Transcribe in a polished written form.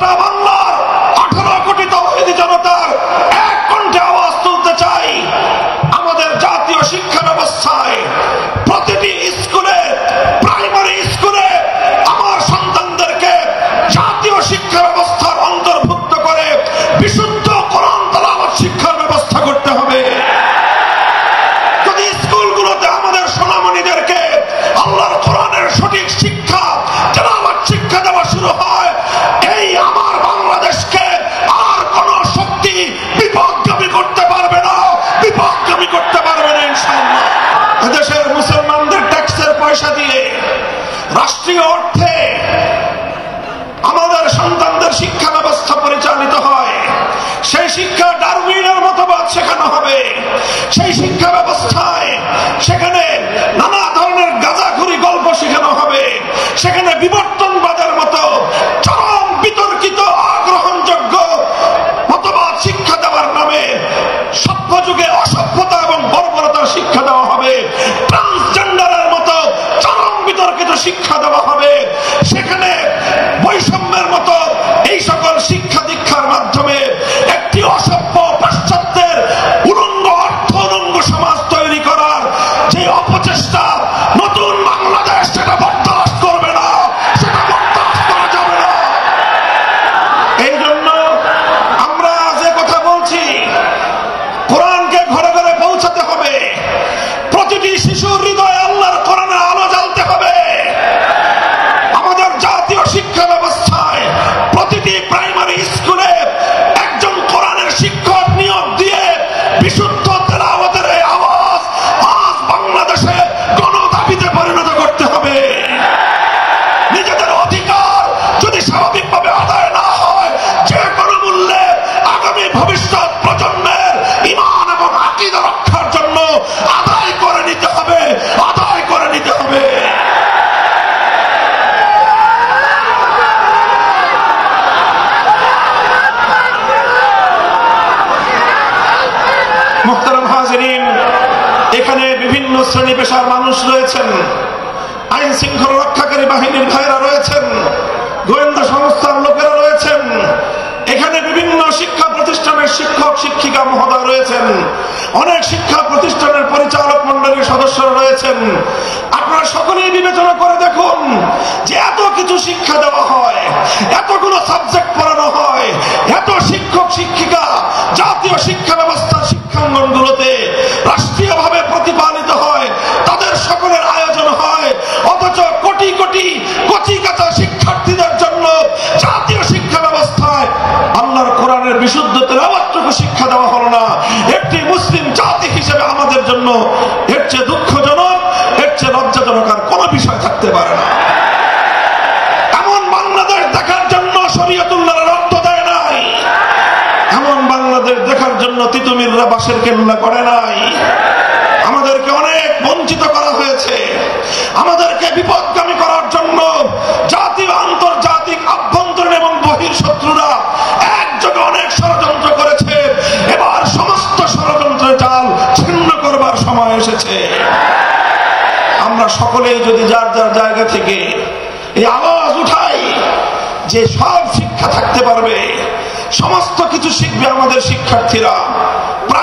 গোটা বাংলার 18 কোটি তৌহিদি জনতার এক কণ্ঠে আওয়াজ তুলতে চাই, আমাদের জাতীয় শিক্ষা ব্যবস্থায় প্রতিটি স্কুলে, প্রাইমারি স্কুলে আমার সন্তানদেরকে জাতীয় শিক্ষা ব্যবস্থার অন্তর্ভুক্ত করে বিশুদ্ধ কোরআন তেলাওয়াত শিক্ষার ব্যবস্থা করতে হবে। যদি স্কুলগুলোতে আমাদের সোনামণিদেরকে আল্লাহর কোরআনের সঠিক শিক্ষা, তেলাওয়াত শিক্ষা দেওয়া শুরু হয়, এই আমার বাংলাদেশকে আর কোন শক্তি বিপথগামী করতে পারবে না, বিপথগামী করতে পারবে না ইনশাআল্লাহ। এদেশের মুসলমানদের ট্যাক্সের পয়সা দিয়ে রাষ্ট্রীয় অর্থে আমাদের সন্তানদের শিক্ষা ব্যবস্থা পরিচালিত হয়। সেই শিক্ষা ডারউইনের মতবাদ শেখানো হবে। সেই শিক্ষা ব্যবস্থায় সেখানে নানা ধরনের গাঁজাখুরি গল্প শেখানো হবে। সেখানে বিবর্তনবাদের মতো চরম বিতর্কিত অগ্রহণযোগ্য মতবাদ শিক্ষা দেওয়ার নামে সভ্য যুগে অসভ্যতা এবং বর্বরতার শিক্ষা দেওয়া হবে। ট্রান্সজেন্ডারের মতো চরম বিতর্কিত শিক্ষা দেওয়া হবে। সেখানে বৈষম্যের মতো এই সকল শিক্ষা দীক্ষার মাধ্যমে একটি অসভ্য পাশ্চাত্যের উলঙ্গ অর্থ উলঙ্গ সমাজ তৈরি করার যে অপচেষ্টা নতুন বাংলাদেশ সেটা বরদাস্ত করবে না, সেটা বরদাস্ত করা যাবে না। এই জন্য আমরা যে কথা বলছি, কোরআনকে ঘরে ঘরে পৌঁছাতে হবে। প্রতিটি শিশুর হৃদয়ে আল্লাহর কোরআনের আলো জ্বালতে হবে। আমাদের জাতীয় শিক্ষা ব্যবস্থায় প্রতিটি প্রাইমারি স্কুলে একজন কোরআনের শিক্ষক নিয়োগ দিয়ে বিশুদ্ধ তেলাওয়াতের এই আওয়াজ আজ বাংলাদেশে গণদাবিতে পরিণত করতে হবে। নিজেদের অধিকার যদি স্বাভাবিকভাবে আদায় না হয়, যে কোনো মূল্যে আগামী ভবিষ্যৎ প্রজন্মের ঈমান এবং আকীদা রক্ষার জন্য আদায় করে নিতে হবে, আদায় করে নিতে হবে। মুহতারাম হাজিরিন, এখানে বিভিন্ন শ্রেণী পেশার মানুষ রয়েছেন, আইন শৃঙ্খলা রক্ষাকারী বাহিনীর ভাইরা রয়েছেন, গোয়েন্দা সংস্থার লোকেরা রয়েছেন, এখানে বিভিন্ন শিক্ষা প্রতিষ্ঠানের শিক্ষক শিক্ষিকা মহোদয় রয়েছেন, অনেক শিক্ষা প্রতিষ্ঠানের পরিচালক মন্ডলীর সদস্যরা রয়েছেন। আপনারা সকলেই বিবেচনা করে দেখুন যে এত কিছু শিক্ষা দেওয়া হয়, এতগুলো সাবজেক্ট পড়ানো হয়, এত শিক্ষক শিক্ষিকা জাতীয় শিক্ষা ব্যবস্থার শিক্ষাঙ্গনগুলোতে রাষ্ট্রীয়ভাবে প্রতিপালিত হয়, তাদের সকলের আয়োজন হয়, অথচ কোটি কোটি কচি কাঁচা শিক্ষার্থীদের জন্য জাতীয় শিক্ষা ব্যবস্থায় আল্লাহর কোরআনের বিশুদ্ধ তেলাওয়াতটুকু শিক্ষা দেওয়া হলো না। একটি মুসলিম জাতি হিসেবে আমাদের জন্য এর চেয়ে দুঃখজনক, এর চেয়ে লজ্জাজনক আর কোনো বিষয় থাকতে পারে না। এমন বাংলাদেশ দেখার জন্য শরীয়তুল্লাহর রক্ত দেয় নাই, এমন বাংলাদেশ দেখার জন্য তিতুমিররা বাঁশের কেল্লা করে নাই। আমাদেরকে অনেক বঞ্চিত করা হয়েছে। আমাদেরকে বিপদগামী করার জন্য জাতীয় আন্তর্জাতিক আভ্যন্তরীণ এবং বহির শত্রুরা একযোগে অনেক ষড়যন্ত্র করেছে। এবার সমস্ত ষড়যন্ত্রের জাল ছিন্ন করবার সময় এসেছে। আমরা সকলেই যদি যার যার জায়গা থেকে এই আওয়াজ উঠাই যে সব শিক্ষা থাকতে পারবে, সমস্ত কিছু শিখবে আমাদের শিক্ষার্থীরা,